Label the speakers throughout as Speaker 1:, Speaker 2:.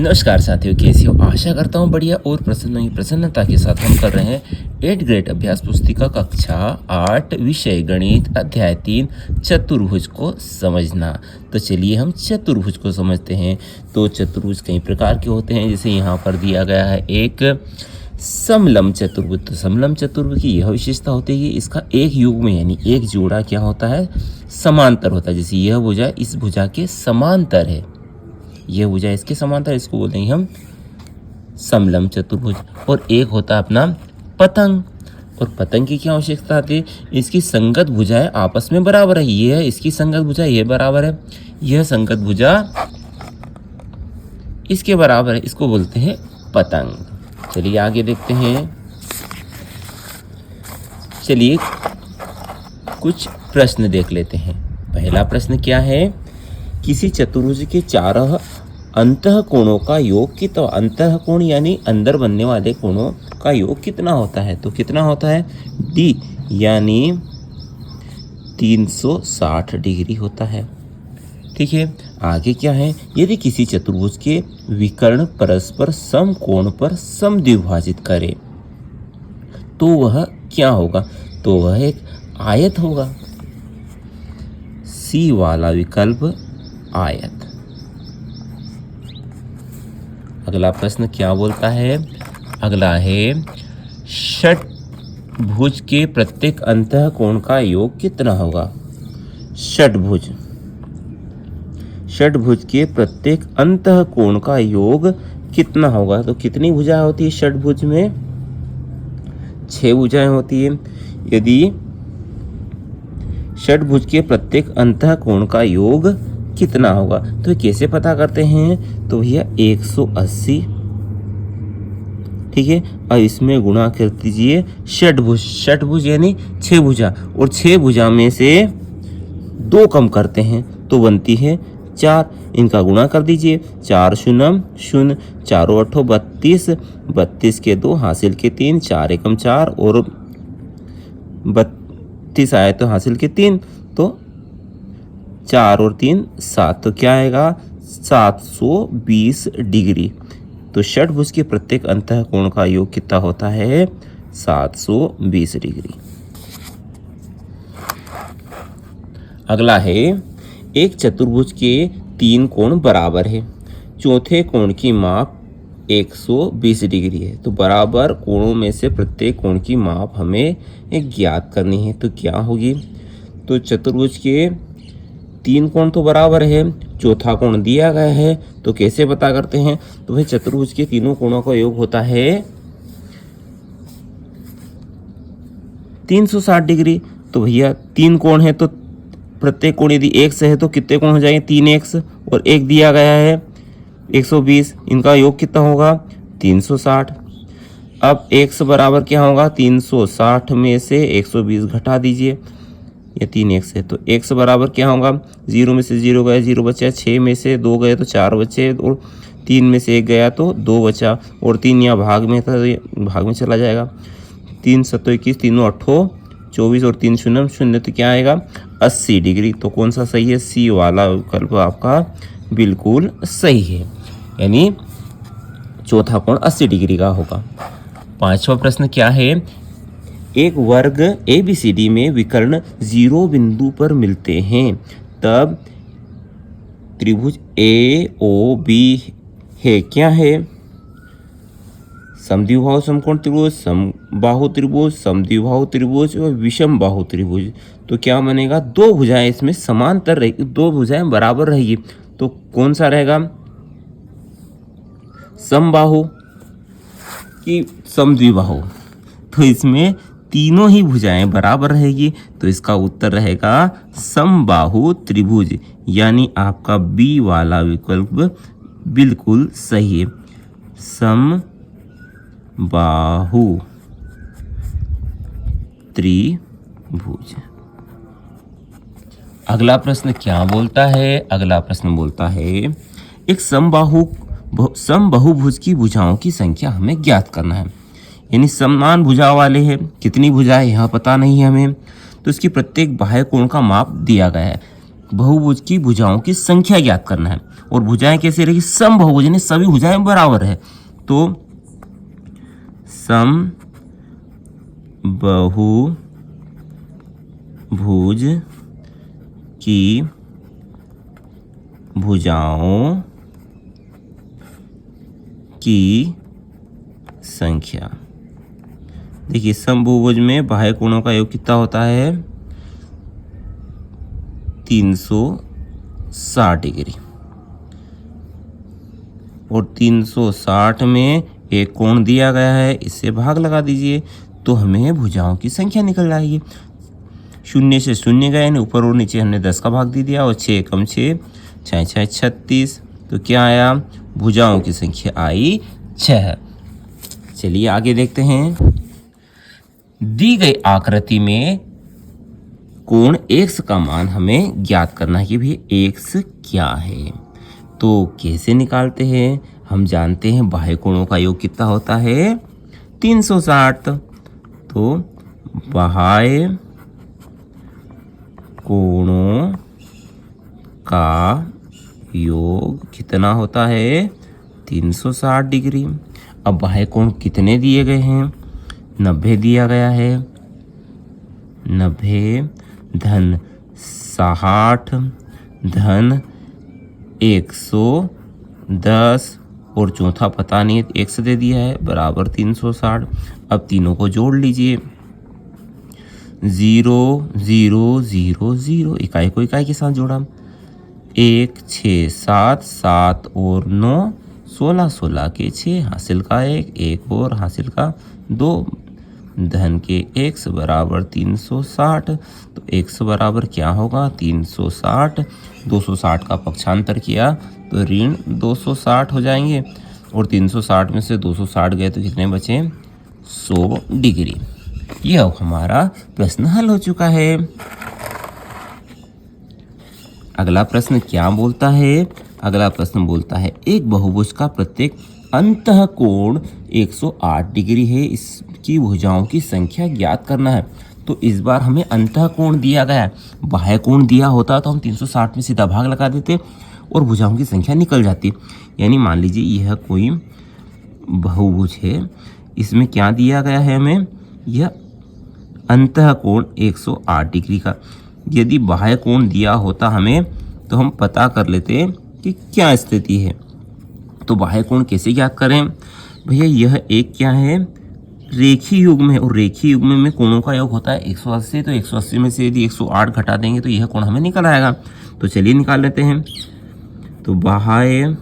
Speaker 1: नमस्कार साथियों, कैसे हो? आशा करता हूँ बढ़िया और प्रसन्नता के साथ हम कर रहे हैं 8th ग्रेड अभ्यास पुस्तिका कक्षा 8 विषय गणित अध्याय 3 चतुर्भुज को समझना। तो चलिए हम चतुर्भुज को समझते हैं। तो चतुर्भुज कई प्रकार के होते हैं, जैसे यहाँ पर दिया गया है एक समलंब चतुर्भुज। तो समलंब चतुर्भुज की यह विशेषता होती है कि इसका एक युग्म यानी एक जोड़ा क्या होता है, समांतर होता है। जैसे यह भुजा इस भुजा के समांतर है, यह भुजा इसके समांतर, इसको बोलते हैं हम समलंब चतुर्भुज। और एक होता है अपना पतंग। और पतंग की क्या आवश्यकता आती है, इसकी संगत भुजाएं आपस में बराबर है। ये है इसकी संगत भुजा, ये बराबर है, यह संगत भुजा इसके बराबर है, इसको बोलते हैं पतंग। चलिए आगे देखते हैं। चलिए कुछ प्रश्न देख लेते हैं। पहला प्रश्न क्या है, किसी चतुर्भुज के चारों अंतःकोणों का योग कितना, अंतःकोण यानी अंदर बनने वाले कोणों का योग कितना होता है। तो कितना होता है, डी यानी 360 डिग्री होता है। ठीक है, आगे क्या है, यदि किसी चतुर्भुज के विकर्ण परस्पर समकोण पर समद्विभाजित करे तो वह क्या होगा। तो वह एक आयत होगा। सी वाला विकल्प आयत। अगला प्रश्न क्या बोलता है, अगला है षट्भुज के प्रत्येक अंतःकोण का योग कितना होगा। षट्भुज के प्रत्येक अंतःकोण का योग कितना होगा। तो कितनी भुजाएं होती है षट्भुज में, 6 भुजाएं होती है। यदि षट्भुज के प्रत्येक अंतःकोण का योग कितना होगा, तो कैसे पता करते हैं, तो भैया 180, ठीक है, और इसमें गुणा कर दीजिए षट्भुज यानी 6 भुजा, और 6 भुजा में से 2 कम करते हैं तो बनती है 4। इनका गुणा कर दीजिए, 4 शून्य शून्य, 4 8 32, 32 के 2 हासिल के 3, 4 एकम 4 और 32 आए तो हासिल के 3, तो 4 और 3 7, तो क्या आएगा 720 डिग्री। तो षट्भुज के प्रत्येक अंतःकोण का योग कितना होता है, 720 डिग्री। अगला है, एक चतुर्भुज के 3 कोण बराबर है, चौथे कोण की माप 120 डिग्री है। तो बराबर कोणों में से प्रत्येक कोण की माप हमें ज्ञात करनी है। तो क्या होगी, तो चतुर्भुज के 3 कोण तो बराबर है, चौथा कोण दिया गया है, तो कैसे पता करते हैं। तो भाई चतुर्भुज के तीनों कोणों का योग होता है 360 डिग्री। तो भैया 3 कोण है, तो प्रत्येक कोण यदि x है तो कितने कोण हो जाएंगे, 3x, और एक दिया गया है 120, इनका योग कितना होगा 360। अब x बराबर क्या होगा, 360 में से 120 घटा दीजिए, ये 3x है, तो x बराबर क्या होगा, 0 में से 0 गया 0 बचा, 6 में से 2 गए तो 4 बचे, और 3 में से 1 गया तो 2 बचा, और 3 यहाँ भाग में था, भाग में चला जाएगा। 3 7 21, 3 8 24 और 3 शून्य शून्य, तो क्या आएगा 80 डिग्री। तो कौन सा सही है, सी वाला विकल्प आपका बिल्कुल सही है, यानी चौथा कोण 80 डिग्री का होगा। 5वां प्रश्न क्या है, एक वर्ग ABCD में विकर्ण 0 बिंदु पर मिलते हैं, तब त्रिभुज AOB है, क्या है, समद्विबाहु समकोण त्रिभुज, समबाहु त्रिभुज, समद्विबाहु त्रिभुज और विषम बाहु त्रिभुज। तो क्या बनेगा, 2 भुजाएं इसमें समांतर रहेगी, 2 भुजाएं बराबर रहेगी, तो कौन सा रहेगा, समबाहु की समद्विबाहु। तो इसमें तीनों ही भुजाएं बराबर रहेगी, तो इसका उत्तर रहेगा समबाहु त्रिभुज, यानी आपका बी वाला विकल्प बिल्कुल सही है, समबाहु त्रिभुज। अगला प्रश्न क्या बोलता है, अगला प्रश्न बोलता है, एक समबाहुभुज की भुजाओं की संख्या हमें ज्ञात करना है, यानी समान भुजा वाले हैं, कितनी भुजाएं यहाँ पता नहीं है हमें, तो इसकी प्रत्येक बाह्य कोण का माप दिया गया है। बहुभुज की भुजाओं की संख्या ज्ञात करना है। और भुजाएं कैसे रहेगी, सम बहुभुज यानी सभी भुजाएं बराबर है। तो सम बहुभुज की भुजाओं की संख्या। देखिए समभुज में बाह्य कोणों का योग कितना होता है, 360 डिग्री। और 360 में एक कोण दिया गया है, इससे भाग लगा दीजिए तो हमें भुजाओं की संख्या निकल जाएगी। शून्य से शून्य गए, यानी ऊपर और नीचे हमने 10 का भाग दे दिया। और 6 कम 6, 6 6 36, तो क्या आया, भुजाओं की संख्या आई 6। चलिए आगे देखते हैं। दी गई आकृति में कोण x का मान हमें ज्ञात करना है कि भाई x क्या है। तो कैसे निकालते हैं, हम जानते हैं बाह्य कोणों का योग कितना होता है, 360। तो बाह्य कोणों का योग कितना होता है, 360 डिग्री। अब बाह्य कोण कितने दिए गए हैं, 90 दिया गया है। 90 धन 60 धन 110 और चौथा पता नहीं x दे दिया है, बराबर 360। अब तीनों को जोड़ लीजिए, 0 0 0 0, इकाई को इकाई के साथ जोड़ा, 1 6 7 7 और 9 16, 16 के 6, हासिल का 1 और हासिल का 2, धन के x बराबर 360। तो x बराबर क्या होगा, 360। 260 का पक्षांतर किया तो ऋण 260 हो जाएंगे। और 360 में से 260 गए तो कितने बचे, 100 डिग्री। यह हमारा प्रश्न हल हो चुका है। अगला प्रश्न क्या बोलता है, अगला प्रश्न बोलता है एक बहुभुज का प्रत्येक अंतः कोण 108 डिग्री है, इसकी भुजाओं की संख्या ज्ञात करना है। तो इस बार हमें अंतः कोण दिया गया है, बाह्य कोण दिया होता तो हम 360 में सीधा भाग लगा देते और भुजाओं की संख्या निकल जाती। यानी मान लीजिए यह कोई बहुभुज है, इसमें क्या दिया गया है हमें, यह अंतः कोण 108 डिग्री का। यदि बाह्य कोण दिया होता हमें तो हम पता कर लेते कि क्या स्थिति है। तो बाह्य कोण कैसे ज्ञात करें भैया, यह एक क्या है, रेखीय युग्म है। और रेखीय युग्म में कोणों का योग होता है 180। तो 180 में से यदि 108 घटा देंगे तो यह कोण हमें निकल आएगा। तो चलिए निकाल लेते हैं। तो बाह्य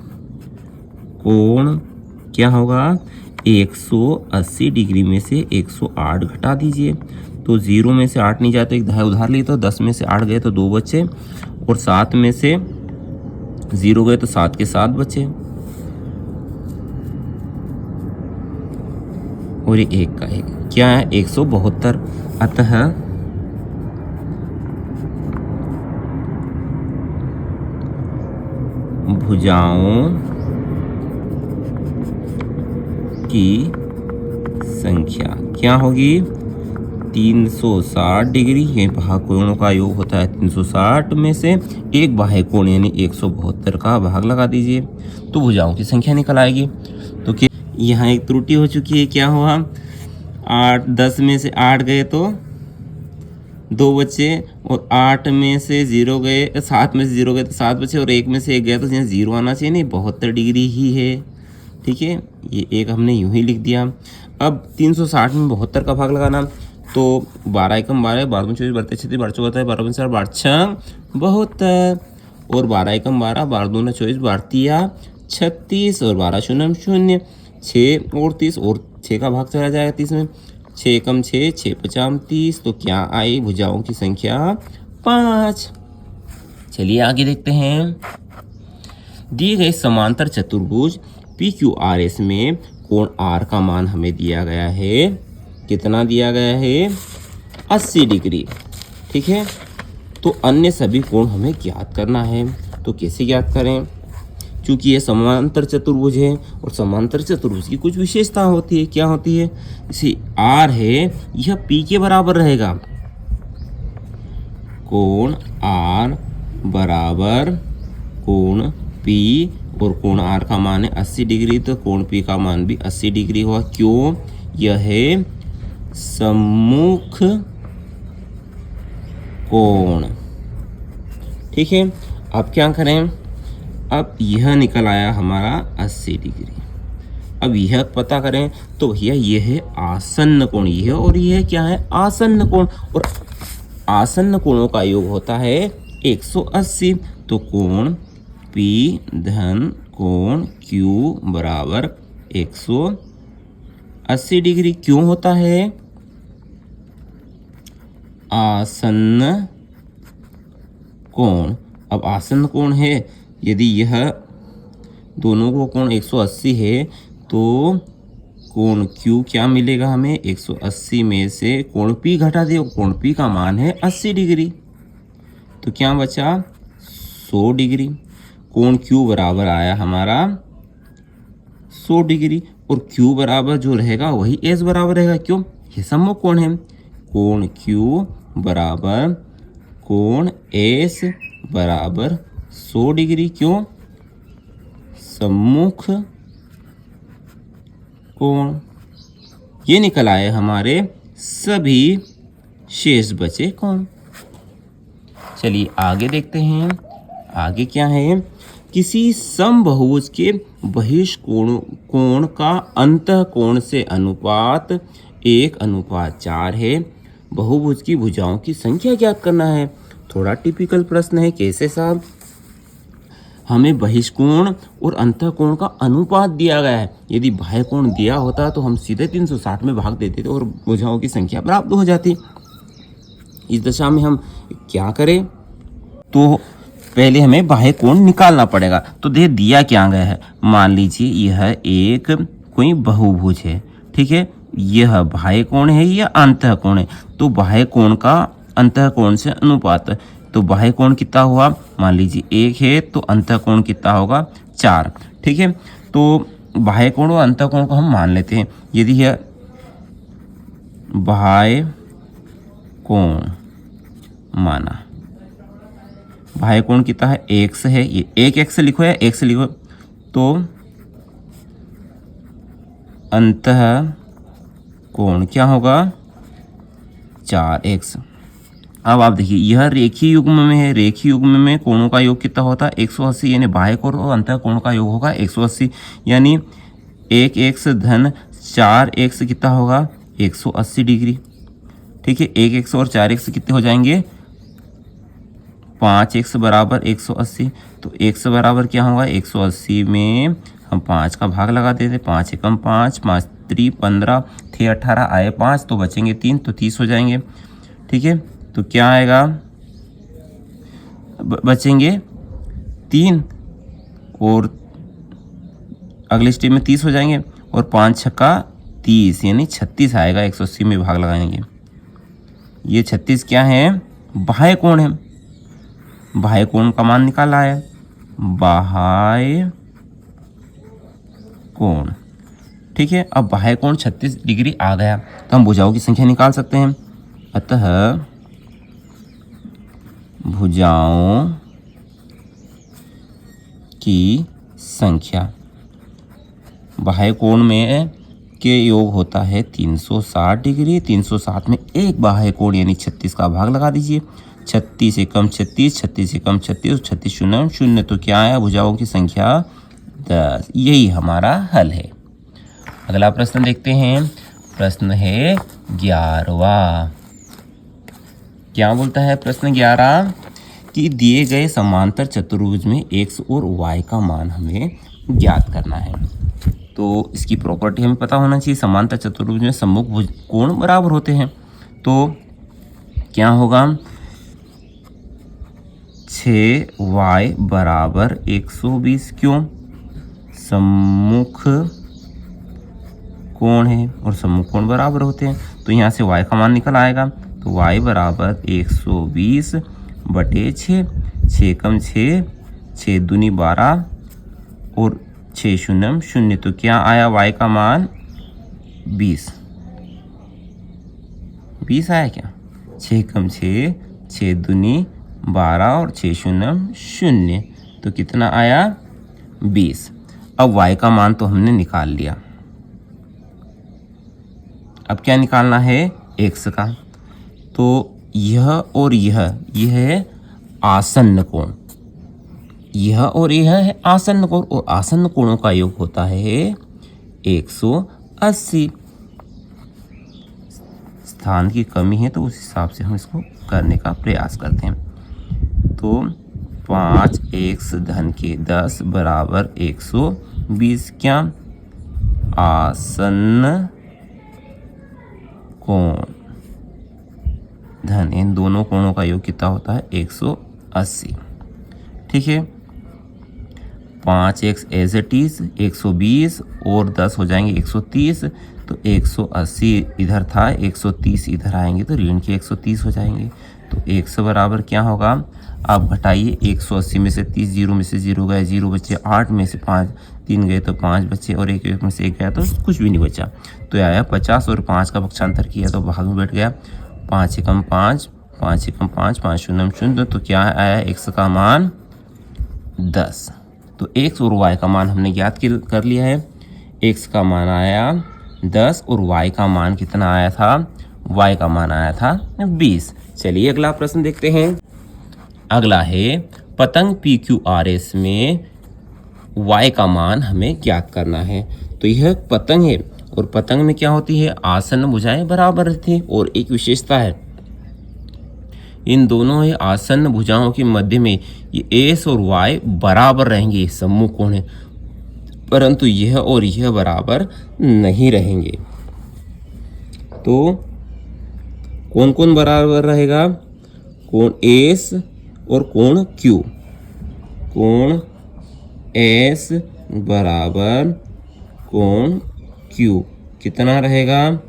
Speaker 1: कोण क्या होगा, 180 डिग्री में से 108 घटा दीजिए। तो 0 में से 8 नहीं जाते, एक दहाई उधार लिए तो 10 में से 8 गए तो 2 बचे, और 7 में से 0 गए तो 7 के 7 बचे, और ये 1 का 1 क्या है, 172। अतः भुजाओं की संख्या क्या होगी, 360 डिग्री। ये बाह्य कोणों का योग होता है 360 में से एक बाह्य कोण यानी 172 का भाग लगा दीजिए तो भुजाओं की संख्या निकल आएगी। तो क्या यहाँ एक त्रुटि हो चुकी है, क्या हुआ, 10 में से 8 गए तो 2 बचे, और 8 में से 0 गए, 7 में से 0 गए तो 7 बचे, और 1 में से 1 गया तो यहाँ 0 आना चाहिए, नहीं 72 डिग्री ही है। ठीक है, ये एक हमने यूं ही लिख दिया। अब 360 में 72 का भाग लगाना, तो 12 एकम 12, 12 24 12 36 12 चौहत्तर 12 54 12 6 72, और 12 एकम 12, 12 दूना 24 12 36, और 12 शून्य 0, 6 और 30, और 6 का भाग चला जाएगा 30 में, 6 एकम 6, 6 50 30। तो क्या आई, भुजाओं की संख्या 5। चलिए आगे देखते हैं। दिए गए समांतर चतुर्भुज PQRS में कोण R का मान हमें दिया गया है, कितना दिया गया है, 80 डिग्री। ठीक है, तो अन्य सभी कोण हमें ज्ञात करना है। तो कैसे ज्ञात करें, क्योंकि ये समांतर चतुर्भुज है और समांतर चतुर्भुज की कुछ विशेषता होती है। क्या होती है, जैसे R है यह P के बराबर रहेगा, कोण R बराबर कोण P और कोण R का मान है 80 डिग्री, तो कोण P का मान भी 80 डिग्री हुआ। क्यों? यह है सम्मुख कोण। ठीक है, अब क्या करें? अब यह निकल आया हमारा 80 डिग्री। अब यह पता करें तो भैया यह है आसन्न कोण, यह और यह क्या है? आसन्न कोण। और आसन्न कोणों का योग होता है 180। तो कोण P धन कोण Q बराबर 180 डिग्री। क्यों होता है? आसन्न कोण। अब आसन्न कोण है, यदि यह दोनों को कोण 180 है तो कोण Q क्या मिलेगा हमें? 180 में से कोण P घटा दे, कोण P का मान है 80 डिग्री, तो क्या बचा? 100 डिग्री। कोण Q बराबर आया हमारा 100 डिग्री, और Q बराबर जो रहेगा वही S बराबर रहेगा। क्यों? ये सम्मुख कोण है। कोण Q बराबर कोण S बराबर 100 डिग्री। क्यों? सम्मुख कोण। ये निकल आए हमारे सभी शेष बचे कोण। चलिए आगे देखते हैं। आगे क्या है? किसी समबहुभुज के बहिष्कोण का अंतः कोण से अनुपात 1:4 है। बहुभुज की भुजाओं की संख्या ज्ञात करना है। थोड़ा टिपिकल प्रश्न है। कैसे साहब? हमें बहिष्कोण और अंतःकोण का अनुपात दिया गया है। यदि बाह्य कोण दिया होता तो हम सीधे 360 में भाग देते थे और भुजाओं की संख्या प्राप्त हो जाती। इस दशा में हम क्या करें? तो पहले हमें बाह्य कोण निकालना पड़ेगा। तो दिया क्या गया है? मान लीजिए यह एक कोई बहुभुज है। ठीक है, यह बाह्य कोण है, यह अंतःकोण है। तो बाह्य कोण का अंतःकोण से अनुपात, तो बाह्य कोण कितना हुआ? मान लीजिए 1 है, तो अंतःकोण कितना होगा? 4। ठीक है, तो बाह्य कोण और अंतःकोण को हम मान लेते हैं। यदि यह बाह्य कोण माना, बाह्य कोण कितना है? x है, ये 1x लिखो या x लिखो, तो अंतः कोण क्या होगा? 4x। अब आप देखिए यह रेखीय युग्म में है। रेखीय युग्म में कोणों का योग कितना होता है? 180, यानी बाह्य कोण और अंतःकोण का योग होगा 180, यानी 1x धन 4x कितना होगा? 180 डिग्री। ठीक है, 1x और 4x कितने हो जाएंगे? 5x बराबर 180। तो x बराबर क्या होगा? 180 में हम 5 का भाग लगा देते। 5 एकम 5, 5 3 15, थे 18, आए 5, तो बचेंगे 3, तो 30 हो जाएंगे। ठीक है, तो क्या आएगा? बचेंगे 3, और अगले स्टेप में 30 हो जाएंगे, और 5 छक्का 30, यानी 36 आएगा 180 में भाग लगाएंगे। ये 36 क्या है? बाह्य कोण है। बाह्य कोण का मान निकाला है, बाह्य कोण। ठीक है, अब बाह्य कोण 36 डिग्री आ गया, तो हम भुजाओं की संख्या निकाल सकते हैं। अतः भुजाओं की संख्या बाह्य कोण में के योग होता है 360 डिग्री। 360 में एक बाह्य कोण यानी 36 का भाग लगा दीजिए। 36 एकम 36, 36 एकम 36, 36 शून्य 0, तो क्या है? भुजाओं की संख्या 10। यही हमारा हल है। अगला प्रश्न देखते हैं। प्रश्न है 11वां। क्या बोलता है प्रश्न 11? कि दिए गए समांतर चतुर्भुज में x और y का मान हमें ज्ञात करना है। तो इसकी प्रॉपर्टी हमें पता होना चाहिए। समांतर चतुर्भुज में सम्मुख भुज कोण बराबर होते हैं। तो क्या होगा? 6y बराबर 120। क्यों? सम्मुख कोण है और सम्मुख कोण बराबर होते हैं, तो यहाँ से y का मान निकल आएगा। तो y बराबर 120 बटे 6, 6 कम 6, 6 दूनी 12 और 6 शून्य 0, तो क्या आया? y का मान 20। 20 आया क्या? 6 कम 6, 6 दूनी 12 और 6 शून्य 0, तो कितना आया 20। अब y का मान तो हमने निकाल लिया, अब क्या निकालना है x का। तो यह और यह है आसन्न कोण, यह और यह है आसन्न कोण, और आसन्न कोणों का योग होता है 180। स्थान की कमी है तो उस हिसाब से हम इसको करने का प्रयास करते हैं। तो 5x धन के 10 बराबर 120 क्या आसन्न कोण धन, इन दोनों कोणों का योग कितना होता है 180। ठीक है, 5x एज इट इज 120 और 10 हो जाएंगे 130, तो 180 इधर था 130 इधर आएंगे तो ऋण के 130 हो जाएंगे। तो x बराबर क्या होगा, आप घटाइए 180 में से 30 जीरो में से 0 गए, 0 बचे, 8 में से 5 3 गए तो 5 बचे, और 1 में से 1 गया तो कुछ भी नहीं बचा। तो आया 50 और 5 का पक्षांतर किया तो भाग में बैठ गया, 5 एकम 5, 5 एकम 5, 5 शून्य शून्य, तो क्या आया x का मान 10। तो x और y का मान हमने ज्ञात कर लिया है। x का मान आया 10 और y का मान कितना आया था, y का मान आया था 20। चलिए अगला प्रश्न देखते हैं। अगला है पतंग PQRS में y का मान हमें ज्ञात करना है। तो यह पतंग है और पतंग में क्या होती है, आसन्न भुजाएं बराबर रहती है, और एक विशेषता है इन दोनों ही आसन्न भुजाओं के मध्य में ये s और y बराबर रहेंगे, सम्मुख कोण है, परंतु यह और यह बराबर नहीं रहेंगे। तो कौन कौन बराबर रहेगा, कोण s और कोण q। कोण s बराबर कोण q कितना रहेगा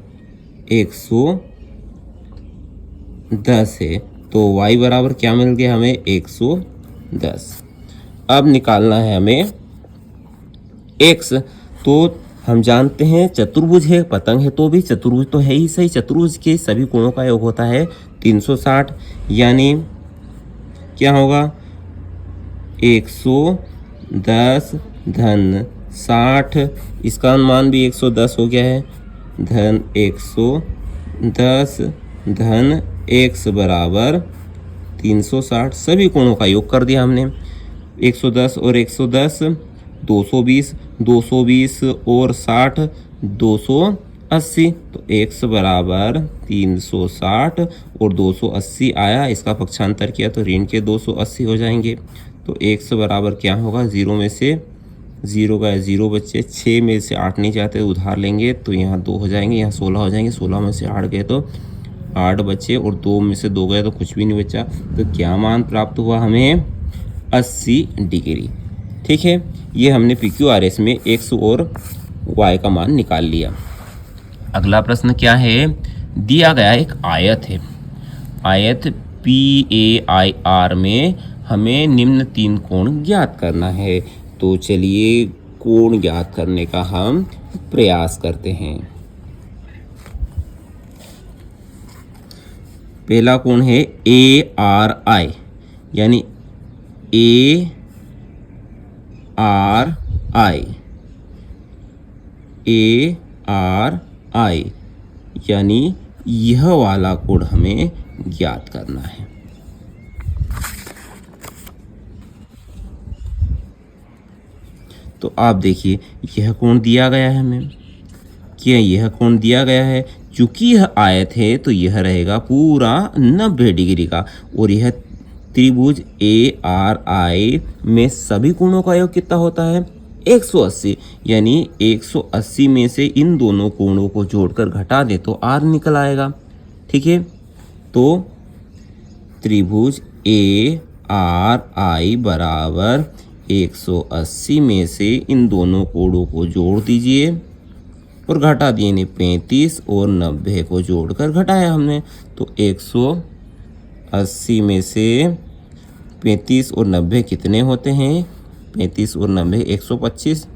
Speaker 1: 110 है, तो y बराबर क्या मिल गया हमें 110। अब निकालना है हमें x। तो हम जानते हैं चतुर्भुज है, पतंग है तो भी चतुर्भुज तो है ही सही, चतुर्भुज के सभी कोणों का योग होता है 360, यानी क्या होगा 110 धन 60, इसका मान भी 110 हो गया है, धन 110 धन x बराबर 360। सभी कोणों का योग कर दिया हमने, 110 और 110 220, 220 और 60 280, तो x बराबर 360 और 280 आया, इसका पक्षांतर किया तो ऋण के 280 हो जाएंगे। तो x बराबर क्या होगा, 0 में से 0 गए 0 बच्चे, 6 में से 8 नहीं जाते उधार लेंगे तो यहाँ 2 हो जाएंगे, यहाँ 16 हो जाएंगे, 16 में से 8 गए तो 8 बचे, और 2 में से 2 गए तो कुछ भी नहीं बचा। तो क्या मान प्राप्त हुआ हमें 80 डिग्री। ठीक है, ये हमने PQRS में x और y का मान निकाल लिया। अगला प्रश्न क्या है, दिया गया एक आयत है, आयत PAIR में हमें निम्न 3 कोण ज्ञात करना है। तो चलिए कोण ज्ञात करने का हम प्रयास करते हैं। पहला कोण है ARI, यानी ARI यानी यह वाला कोण हमें ज्ञात करना है। तो आप देखिए यह कोण दिया गया है हमें, क्या यह कोण दिया गया है, चूंकि यह आयत है तो यह रहेगा पूरा 90 डिग्री का, और यह त्रिभुज ARI में सभी कोणों का योग कितना होता है 180, यानी 180 में से इन दोनों कोणों को जोड़कर घटा दे तो R निकल आएगा। ठीक है, तो त्रिभुज ARI बराबर 180 में से इन दोनों कोणों को जोड़ दीजिए और घटा दिए, नहीं 35 और 90 को जोड़कर घटाया हमने, तो 180 में से 35 और 90 कितने होते हैं, 35 और 90 125।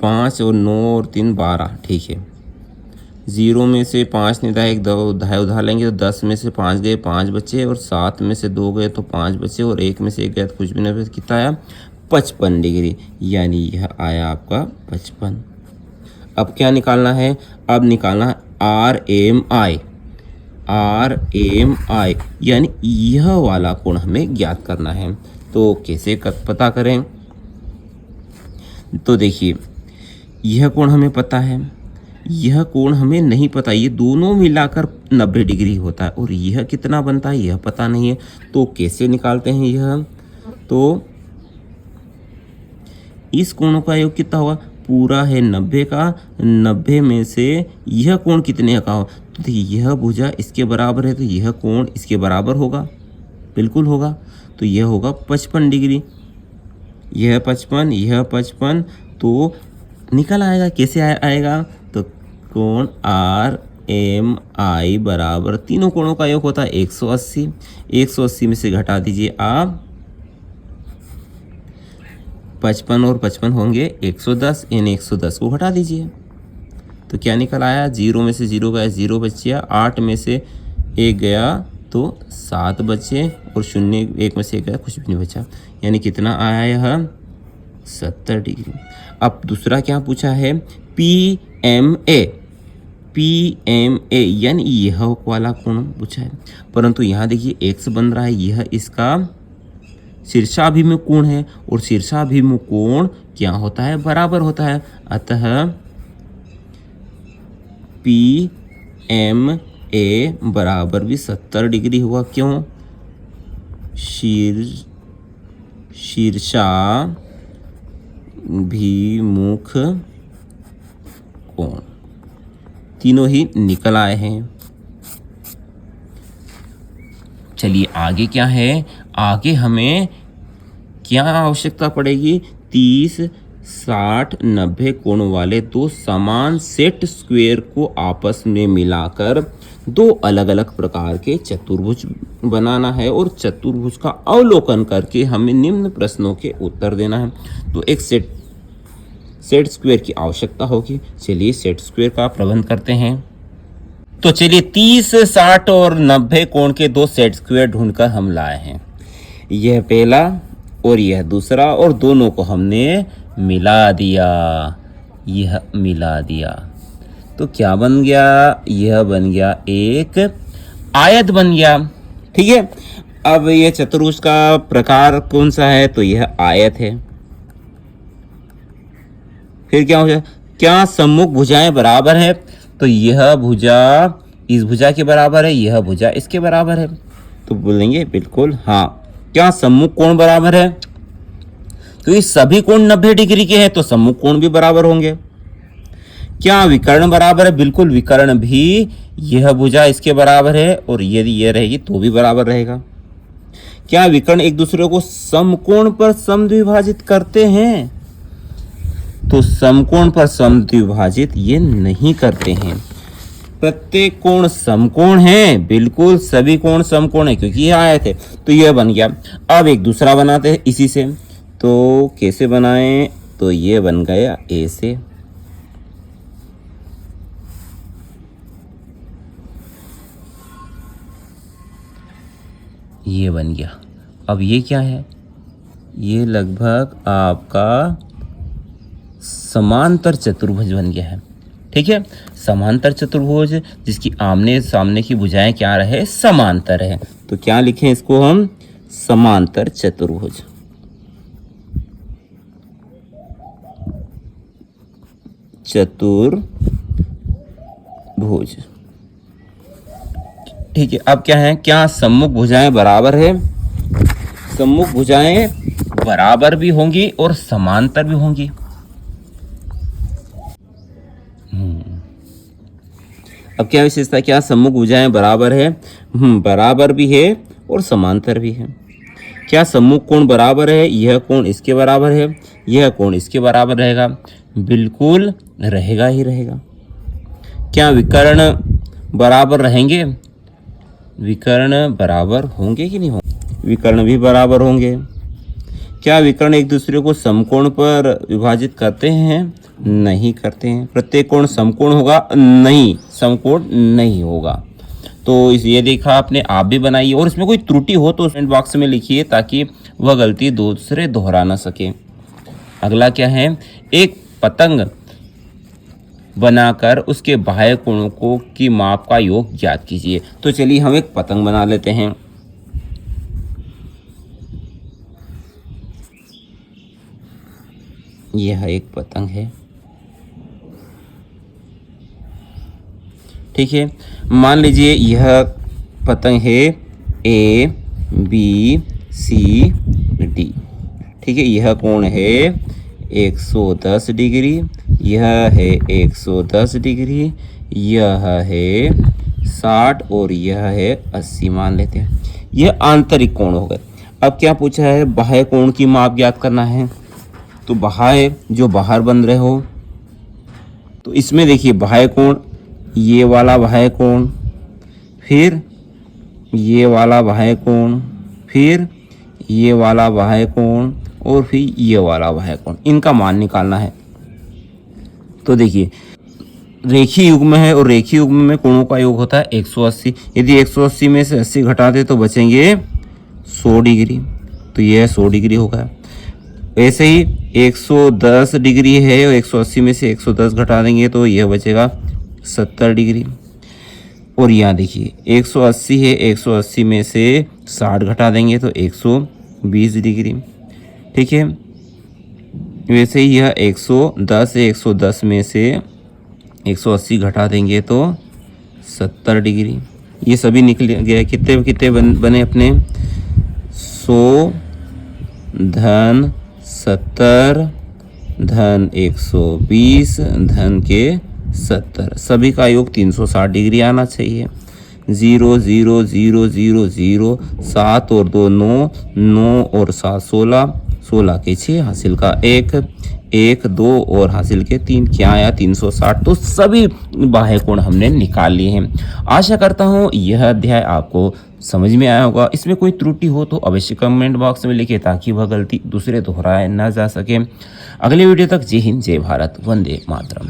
Speaker 1: पाँच और 9 और 3 12, ठीक है। 0 में से 5 निधाए, एक दो उधार लेंगे तो 10 में से 5 गए, 5 बचे, और 7 में से 2 गए तो 5 बचे, और 1 में से 1 गया तो कुछ भी नहीं बचा। कितना आया? 55 डिग्री, यानी यह आया आपका 55। अब क्या निकालना है? अब निकालना है RMI। RMI यानी यह वाला कोण हमें ज्ञात करना है। तो कैसे पता करें? तो देखिए, यह कोण हमें पता है, यह कोण हमें नहीं पता। ये दोनों मिलाकर 90 डिग्री होता है, और यह कितना बनता है यह पता नहीं है। तो कैसे निकालते हैं यह? तो इस कोणों का योग कितना होगा? पूरा है 90 का, 90 में से यह कोण कितने का हो? तो देखिए, यह भुजा इसके बराबर है, तो यह कोण इसके बराबर होगा, बिल्कुल होगा। तो यह होगा 55 डिग्री। यह 55, यह 55, तो निकल आएगा। कैसे आएगा? तो कोण RMI बराबर, तीनों कोणों का योग होता है 180। 180 में से घटा दीजिए आप 55, और 55 होंगे 110, इन 110 को घटा दीजिए तो क्या निकल आया? 0 में से 0 गया, 0 बचा। 8 में से 1 गया तो 7 बचे, और 0 1 में से 1 गया, कुछ भी नहीं बचा। यानी कितना आया यह? 70 डिग्री। अब दूसरा क्या पूछा है? PMA। PMA यानी यह वाला कोण पूछा है, परंतु यहाँ देखिए x बन रहा है, यह इसका शीर्षाभिमुख कोण है, और शीर्षाभिमुख कोण क्या होता है? बराबर होता है। अतः PMA बराबर भी 70 डिग्री हुआ। क्यों? शीर्षाभिमुख कोण तीनों ही निकल आए हैं। चलिए आगे क्या है? आगे हमें क्या आवश्यकता पड़ेगी? 30, 60, 90 कोण वाले दो समान सेट स्क्वायर को आपस में मिलाकर दो अलग अलग प्रकार के चतुर्भुज बनाना है, और चतुर्भुज का अवलोकन करके हमें निम्न प्रश्नों के उत्तर देना है। तो एक सेट स्क्वायर की आवश्यकता होगी। चलिए सेट स्क्वायर का प्रबंध करते हैं। तो चलिए 30, 60 और 90 कोण के दो सेट स्क्वायर ढूंढकर हम लाए हैं। यह पहला और यह दूसरा, और दोनों को हमने मिला दिया। यह मिला दिया तो क्या बन गया? यह बन गया एक आयत बन गया। ठीक है। अब यह चतुर्भुज का प्रकार कौन सा है? तो यह आयत है। फिर क्या हो जाए? क्या सम्मुख भुजाएं बराबर है? तो यह भुजा इस भुजा के बराबर है, यह भुजा इसके बराबर है। तो बोलेंगे बिल्कुल हाँ। क्या सम्मुख कोण बराबर है? तो ये सभी कोण 90 डिग्री के हैं, तो सम्मुख कोण भी बराबर होंगे। क्या विकर्ण बराबर है? बिल्कुल, विकर्ण भी यह भुजा इसके बराबर है, और यदि यह रहेगी तो भी बराबर रहेगा। क्या विकर्ण एक दूसरे को समकोण पर समद्विभाजित करते हैं? तो समकोण पर समद्विभाजित ये नहीं करते हैं। प्रत्येक कोण समकोण है, बिल्कुल सभी कोण समकोण है, क्योंकि यह आयत है। तो यह बन गया। अब एक दूसरा बनाते हैं इसी से। तो कैसे बनाएं? तो ये बन गया ए से। ये बन गया। अब ये क्या है? ये लगभग आपका समांतर चतुर्भुज बन गया है। ठीक है। समांतर चतुर्भुज जिसकी आमने सामने की भुजाएं क्या रहे? समांतर है। तो क्या लिखें इसको हम? समांतर चतुर्भुज। चतुर्भुज। ठीक है। अब क्या है? क्या सम्मुख भुजाएं बराबर है? सम्मुख भुजाएं बराबर भी होंगी और समांतर भी होंगी। अब क्या विशेषता? क्या सम्मुख भुजाएं बराबर है? बराबर भी है और समांतर भी है। क्या सम्मुख कोण बराबर है? यह कोण इसके बराबर है, यह कोण इसके बराबर रहेगा। बिल्कुल रहेगा ही रहेगा। क्या विकर्ण बराबर रहेंगे? विकर्ण बराबर होंगे कि नहीं होंगे? विकर्ण भी बराबर होंगे। क्या विकर्ण एक दूसरे को समकोण पर विभाजित करते हैं? नहीं करते हैं। प्रत्येक कोण समकोण होगा? नहीं, समकोण नहीं होगा। तो ये देखा आपने, आप भी बनाइए और इसमें कोई त्रुटि हो तो कमेंट बॉक्स में लिखिए ताकि वह गलती दूसरे दोहरा ना सके। अगला क्या है, एक पतंग बनाकर उसके बाह्य कोणों को की माप का योग ज्ञात कीजिए। तो चलिए हम एक पतंग बना लेते हैं। यह एक पतंग है, ठीक है। मान लीजिए यह पतंग है ए बी सी डी, ठीक है। यह कोण है 110 डिग्री, यह है 110 डिग्री, यह है 60 और यह है 80 मान लेते हैं। यह आंतरिक कोण हो गए। अब क्या पूछा है, बाह्य कोण की माप ज्ञात करना है। तो बाह्य जो बाहर बन रहे हो, तो इसमें देखिए बाह्य कोण, ये वाला बाह्य कोण, फिर ये वाला बाह्य कोण, फिर ये वाला बाह्य कोण और फिर ये वाला बाह्य कोण, इनका मान निकालना है। तो देखिए रेखीय युग्म है और रेखीय युग्म में कोणों का योग होता है 180। यदि 180 में से 80 घटा दे तो बचेंगे 100 डिग्री, तो यह 100 डिग्री होगा। ऐसे ही 110 डिग्री है और 180 में से 110 घटा देंगे तो यह बचेगा 70 डिग्री। और यहाँ देखिए 180 है, 180 में से 60 घटा देंगे तो 120 डिग्री, ठीक है। वैसे ही यह 110 है, 110 में से 180 घटा देंगे तो 70 डिग्री। ये सभी निकल गया। कितने कितने बने अपने, 100 धन 70 धन 120 धन के 70, सभी का योग 360 डिग्री आना चाहिए। 0 0 0 0 0, 7 और 2 9, 9 और 7 16, 16 के 6 हासिल का 1, 1 2 और हासिल के 3, क्या आया 360। तो सभी बाह्य कोण हमने निकाल लिए हैं। आशा करता हूँ यह अध्याय आपको समझ में आया होगा। इसमें कोई त्रुटि हो तो अवश्य कमेंट बॉक्स में लिखिए ताकि वह गलती दूसरे दोहराए ना जा सके। अगले वीडियो तक जय हिंद, जय भारत, वंदे मातरम।